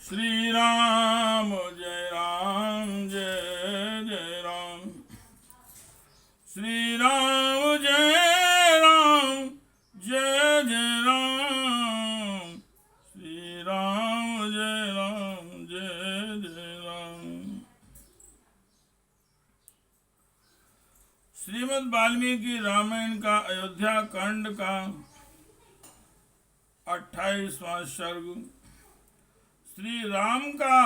श्री राम जय जय राम। श्री राम जय राम जय जय राम। श्री राम जय जय राम। श्रीमद् वाल्मीकि रामायण का अयोध्या कांड का 28वां सर्ग श्री राम का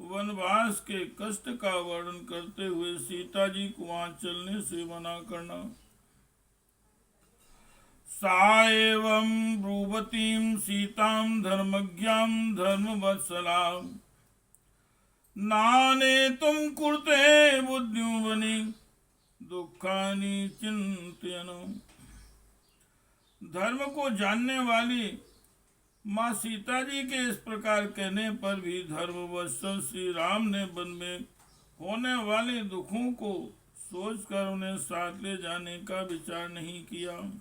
वनवास के कष्ट का वर्णन करते हुए सीता जी को वहां चलने से मना करना। सा एवं ब्रूवतीं सीतां धर्मज्ञां धर्मवत्सलां नानेतुं कुरुते बुद्ध्युवनि दुःखानि चिन्तयन्। धर्म को जानने वाली माँ सीता जी के इस प्रकार कहने पर भी धर्मवश श्री राम ने वन में होने वाले दुखों को सोचकर उन्हें साथ ले जाने का विचार नहीं किया।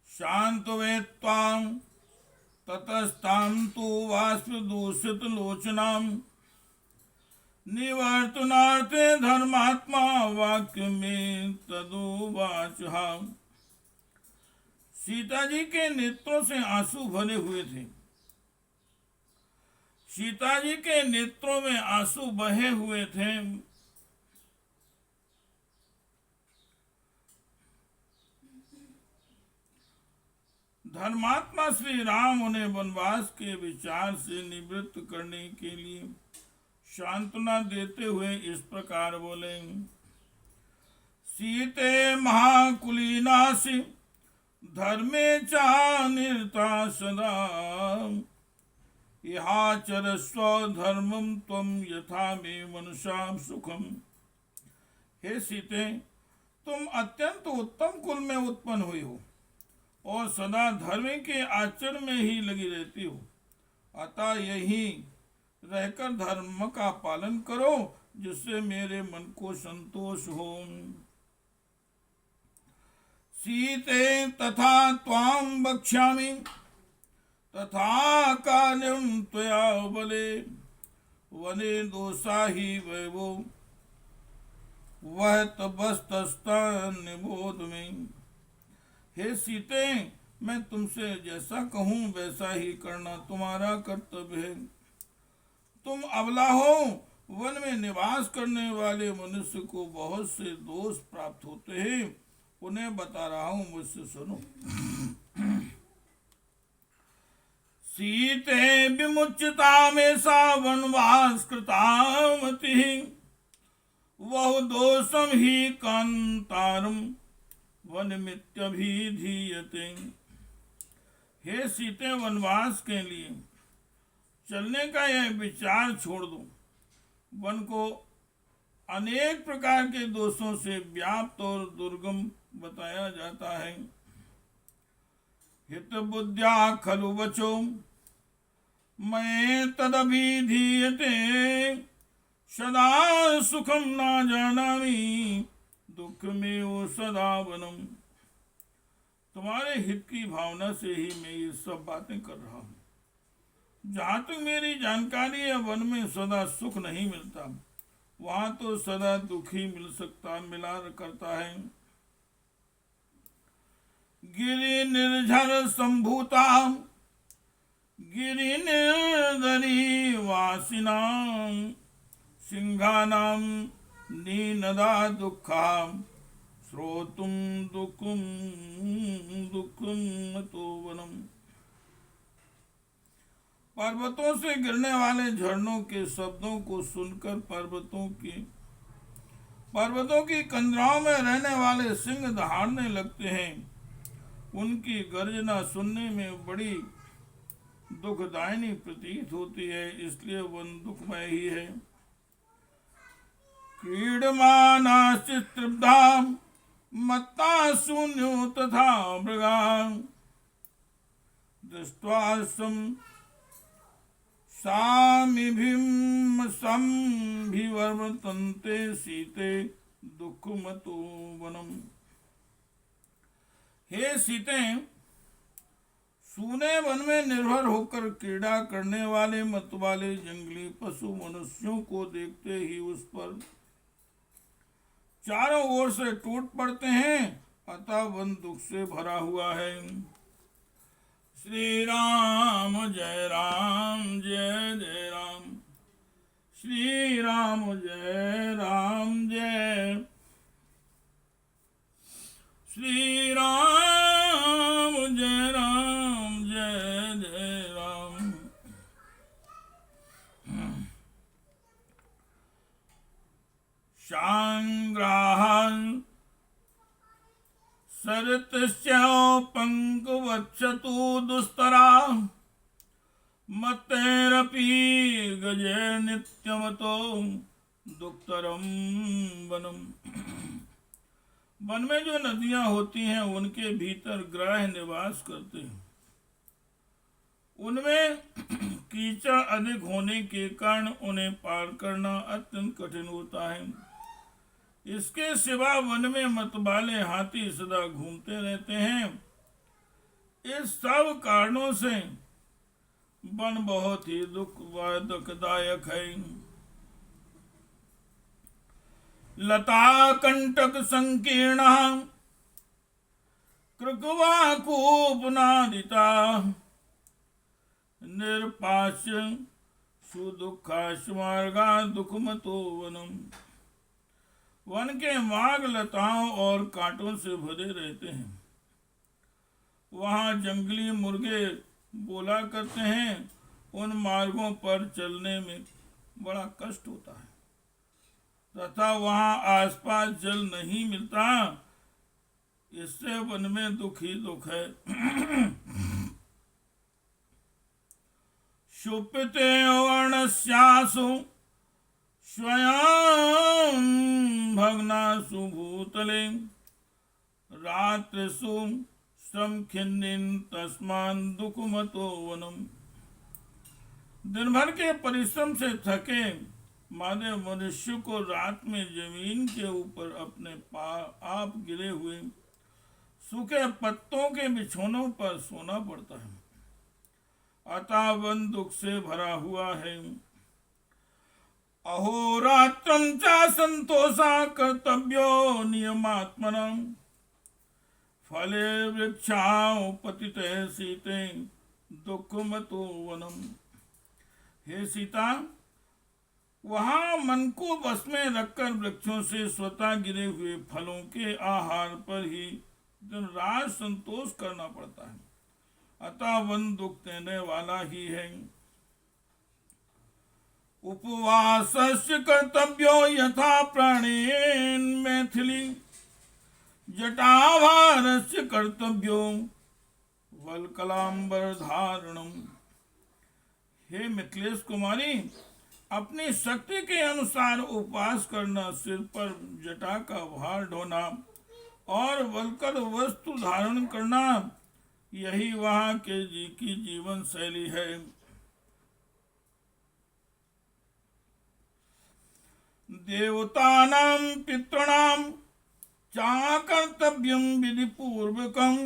शांतवेत्वां ततस्तां तु वाष्पदूषित लोचनां निवर्तनार्थे धर्मात्मा वाक्य में तदुवाचः। सीता जी के नेत्रों से आंसू भरे हुए थे। सीता जी के नेत्रों में आंसू बहे हुए थे। धर्मात्मा श्री राम उन्हें वनवास के विचार से निवृत्त करने के लिए सांत्वना देते हुए इस प्रकार बोले। सीते महाकुलीनासि धर्मे चा निरता सदा इहाचरस्व धर्मं त्वं यथा मे मनुष्यां सुखम। हे सीते, तुम अत्यंत उत्तम कुल में उत्पन्न हुई हो और सदा धर्म के आचरण में ही लगी रहती हो। अतः यही रहकर धर्म का पालन करो जिससे मेरे मन को संतोष हो। सीते तथा त्वां वक्ष्यामि तथा कार्यं त्वया बले वने दोषा हि वैवो वह तबस्तस्तान् निबोध में। हे सीते, मैं तुमसे जैसा कहूँ वैसा ही करना तुम्हारा कर्तव्य है। तुम अबला हो। वन में निवास करने वाले मनुष्य को बहुत से दोष प्राप्त होते हैं, उन्हें बता रहा हूं, मुझसे सुनो। सीते विमुच्यता में सा वनवास कृतामति वह दोषम ही कांतारम वनमित्यभिधीयते। हे सीते, वनवास के लिए चलने का यह विचार छोड़ दो। वन को अनेक प्रकार के दोषों से व्याप्त और दुर्गम बताया जाता है। हित बुद्ध्या खलु वचो मैं तदभिधीयते सदा सुखम ना जानामि दुख में वो सदा वनम। तुम्हारे हित की भावना से ही मैं ये सब बातें कर रहा हूँ। जहाँ तक मेरी जानकारी है, वन में सदा सुख नहीं मिलता, वहां तो सदा दुख ही मिला करता है। गिरि निर्झर संभूता गिरि निर्दरी वासिनां सिंहानां नीनदा दुःखा श्रोतुं दुःखं तो वनम। पर्वतों से गिरने वाले झरनों के शब्दों को सुनकर पर्वतों की कंदराओं में रहने वाले सिंह दहाड़ने लगते हैं। उनकी गर्जना सुनने में बड़ी दुखदायिनी प्रतीत होती है, इसलिए वन दुखमय ही है। क्रीडमानाश्चित्तृब्धा मत्ता शून्यो तथा मृगा दृष्ट्वा सामिभिम संभिवर्तन्ते सीते दुःखमतो वनम। हे सीते, सूने वन में निर्भर होकर क्रीड़ा करने वाले मतवाले जंगली पशु मनुष्यों को देखते ही उस पर चारों ओर से टूट पड़ते हैं, अतः वन दुख से भरा हुआ है। श्री राम जय राम जय जय राम, श्री राम जय राम जय, श्री राम जय राम जय जय राम। शांग्राहं सरतस्योपंकवत्सतु दुस्तरा मत्तैरपि गजे नित्यमतो दुक्तरम वनम। वन में जो नदियां होती हैं उनके भीतर ग्रह निवास करते हैं। उनमें कीचड़ अधिक होने के कारण उन्हें पार करना अत्यंत कठिन होता है। इसके सिवा वन में मतवाले हाथी सदा घूमते रहते हैं। इस सब कारणों से वन बहुत ही दुखदायक है। लता कंटक संकीर्ण कृकवाकूपनादिता निरपाश्य सुदुखाश्मार्गा दुखमतो वनम। वन के मार्ग लताओं और कांटों से भरे रहते हैं। वहाँ जंगली मुर्गे बोला करते हैं। उन मार्गों पर चलने में बड़ा कष्ट होता है तथा वहाँ आसपास जल नहीं मिलता। इससे वन में दुख ही दुख है। शुप्ते वर्णस्यासु स्वयं भग्नासु भूतले रात्रिषु श्रम खिन्निन तस्मान दुखमतो वनम। दिन भर के परिश्रम से थके माने मनुष्य को रात में जमीन के ऊपर अपने आप गिरे हुए सूखे पत्तों के बिछौनों पर सोना पड़ता है। अतः वन दुख से भरा हुआ है। अहोरात्रं च संतोषा कर्तव्यो नियमात्मनं फले वृक्षाओ पतिते सीते दुखमतो वनम। हे सीता, वहाँ मन को बस में रखकर वृक्षों से स्वतः गिरे हुए फलों के आहार पर ही दिन रात संतोष करना पड़ता है। अतः वन दुख देने वाला ही है। उपवासस्य कर्तव्यो यथा प्राणेन मैथिली जटाभारस्य कर्तव्यो वल्कलांबर धारणम। हे मिथिलेश कुमारी, अपनी शक्ति के अनुसार उपवास करना, सिर पर जटा का भार ढोना और वल्कल वस्तु धारण करना, यही वहाँ के जी की जीवन शैली है। देवतानां पितॄणां चा कर्तव्यं विधि पूर्वकं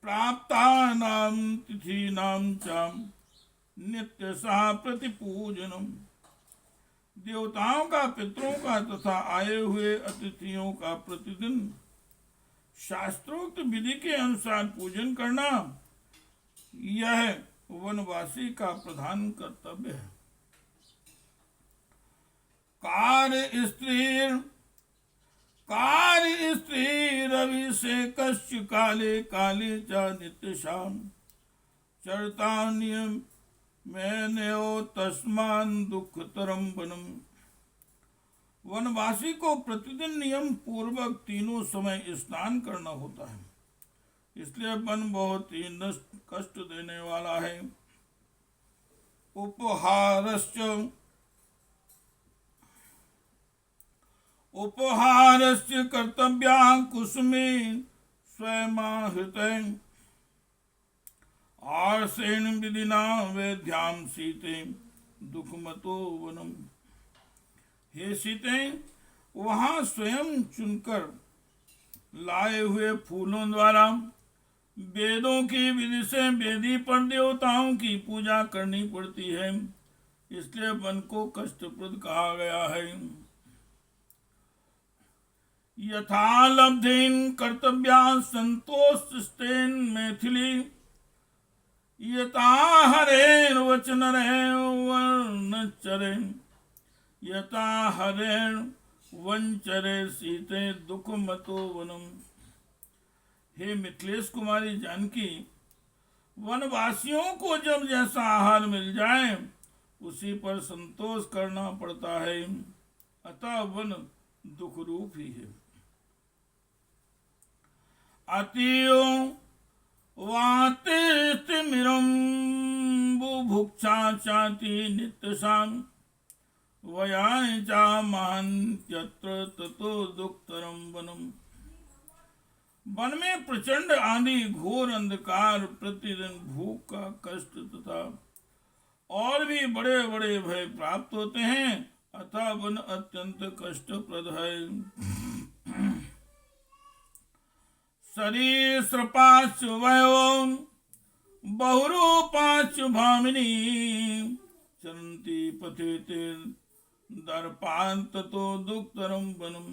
प्राप्तानां तिथीनां च नित्यशः प्रतिपूजनम। देवताओं का, पितरों का तथा आए हुए अतिथियों का प्रतिदिन शास्त्रोक्त विधि के अनुसार पूजन करना, यह वनवासी का प्रधान कर्तव्य है। कार्य स्त्री रवि से कश्य काले काले च नित्यशाम चरता नियम मैंने तस्मान दुखतरम वनम। वनवासी को प्रतिदिन नियम पूर्वक तीनों समय स्नान करना होता है, इसलिए वन बहुत ही कष्ट देने वाला है। उपहारस्य कर्तव्या कुसुमे स्वयमाहृते आर्षेण विधिना वेद्याम सीते दुखमतो वनम। हे सीते, वहाँ स्वयं चुनकर लाए हुए फूलों द्वारा वेदों की विधि से वेदी पर देवताओं की पूजा करनी पड़ती है, इसलिए वन को कष्टप्रद कहा गया है। यथा लब्धेन कर्तव्या संतोषस्तेन मैथिली, यथा हरेण वचनरे यथा हरेण वंचरे सीते दुख मतो वनम। हे मिथिलेश कुमारी जानकी, वनवासियों को जब जैसा आहार मिल जाए उसी पर संतोष करना पड़ता है, अतः वन दुख रूप ही है। अतियो वातिमिरम बुभुक्षा चाति नित्यसाम वयाय चा महान्त्यत्र ततो दुक्तरम वनम। वन में प्रचंड आंधी, घोर अंधकार, प्रतिदिन भूख का कष्ट तथा और भी बड़े बड़े भय प्राप्त होते हैं, अतः वन अत्यंत कष्टप्रद है। सरीसृपाश्च वयो बहुरूपाश्च भामिनी चरन्ति पथे ते दर्पान् ततो दुक्तरम वनम।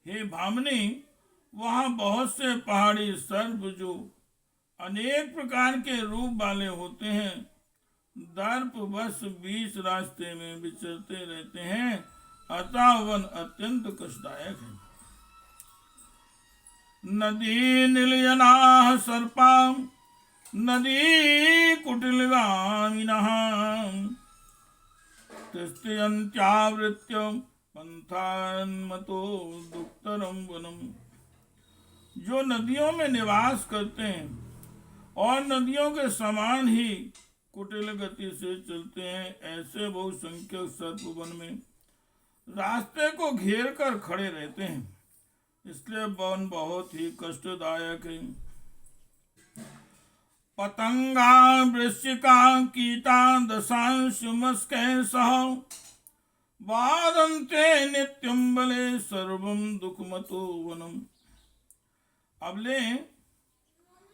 हे भामिनी, वहाँ बहुत से पहाड़ी सर्प जो अनेक प्रकार के रूप वाले होते हैं, दर्प बस बीच रास्ते में विचरते रहते हैं, अतः वन अत्यंत कष्टदायक है। नदी निलयना सर्पा नदी कुटिलगामिनः तिष्ठन्त्यावृत्य पंथान्मतो दुक्तरम वनम। जो नदियों में निवास करते हैं और नदियों के समान ही कुटिल गति से चलते हैं, ऐसे बहुसंख्यक सर्प वन में रास्ते को घेर कर खड़े रहते हैं, इसलिए वन बहुत ही कष्टदायक है। पतंगा वृश्चिका कीटा दशांश मस्कै सह वादन्ते नित्यं बले सर्वं दुःखमतो वनम। अबले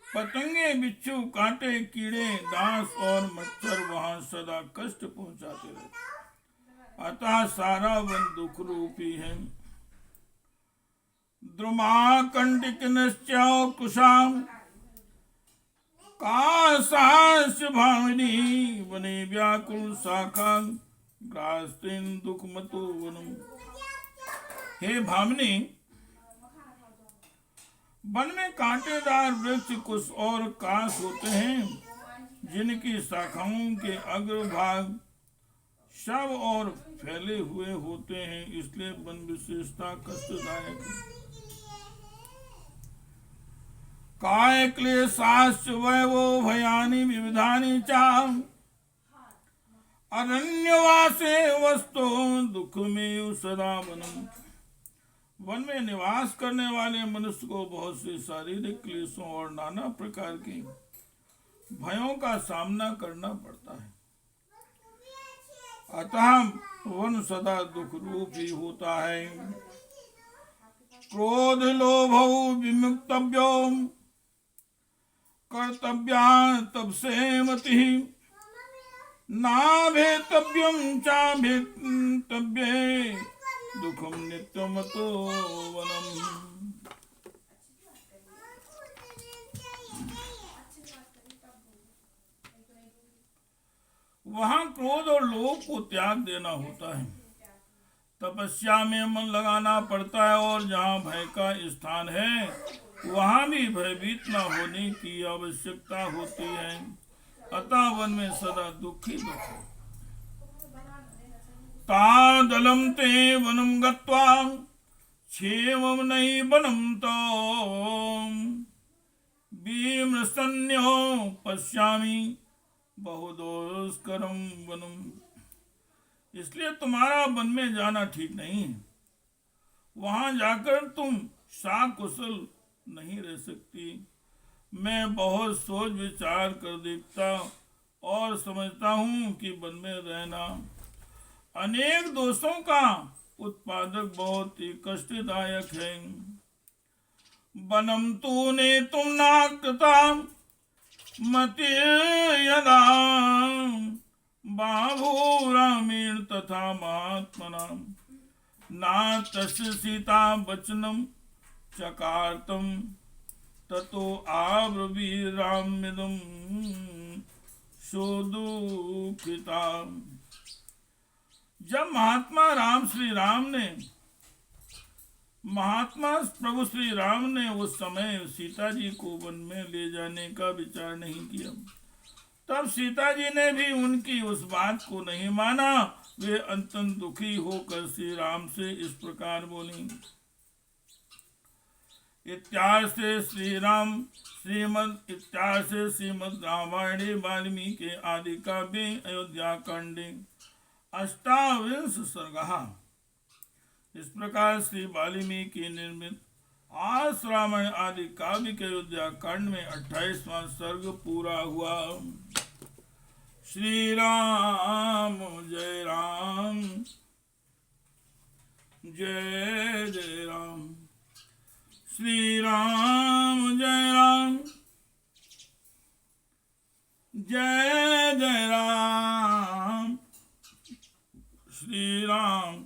पतंगे, बिच्छू, कांटे, कीड़े, डांस और मच्छर वहां सदा कष्ट पहुंचाते रहते, अतः सारा वन दुख रूपी है। द्रुमा कंटिक निश्चय कुशाम कासांश भामिनी वने व्याकुल शाखा ग्रास्तिन दुख मतो वनम। हे भामिनी, वन में कांटेदार वृक्ष, कुश और कास होते हैं, जिनकी शाखाओं के अग्रभाग शव और फैले हुए होते हैं, इसलिए वन विशेषता कष्टदायक है। काय क्लेशाश्च वैवो भयानि विविधानि च अरण्यवासे वस्तो दुःखमेव सदा वनम्। वन में निवास करने वाले मनुष्य को बहुत से शारीरिक क्लेशों और नाना प्रकार के भयों का सामना करना पड़ता है, अतः वन सदा दुख रूप ही होता है। क्रोध लोभौ विमुक्तव्यो कर्तव्या तपसे मतिः नाभेतव्यं चाभेतव्ये दुखम नित्यमतो वनम। वहां क्रोध और लोभ को त्याग देना होता है, तपस्या में मन लगाना पड़ता है, और जहाँ भय का स्थान है वहाँ भी भयभीत न होने की आवश्यकता होती है, अतः वन में सदा दुख ही दुख है। तादलम ते वनम गत्वा क्षेमं नहि वनम तो विमृशन्यो पश्यामि बहुदुष्करम वनम। इसलिए तुम्हारा वन में जाना ठीक नहीं है, वहां जाकर तुम साकुशल नहीं रह सकती। मैं बहुत सोच विचार कर देखता और समझता हूँ कि वन में रहना अनेक दोषों का उत्पादक बहुत ही कष्टदायक है। वनम तूने तुम नाकृता मति यदा बाभूरामेण तथा महात्मना ना तस्य सीता वचनम चकारतम ततो आब्रवीरामिदं सुदुःखिता। जब महात्मा प्रभु श्री राम ने उस समय सीता जी को वन में ले जाने का विचार नहीं किया, तब सीता जी ने भी उनकी उस बात को नहीं माना। वे अत्यंत दुखी होकर श्री राम से इस प्रकार बोली। इत्यार्षे श्रीमद् रामायणे वाल्मीकि आदि काव्ये अयोध्या कांडे 28 सर्गः। इस प्रकार श्री वाल्मीकि निर्मित आस रामायण आदि काव्य के अयोध्या कांड में 28वां सर्ग पूरा हुआ। श्री राम जय राम, जय जय राम। श्री राम जय राम, जय जय राम। श्री राम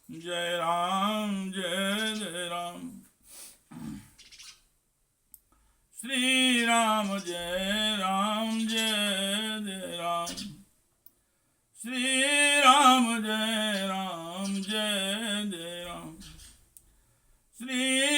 जय राम, जय जय राम। श्री राम जय राम, जय जय राम। श्री राम जय राम, जय जय राम। श्री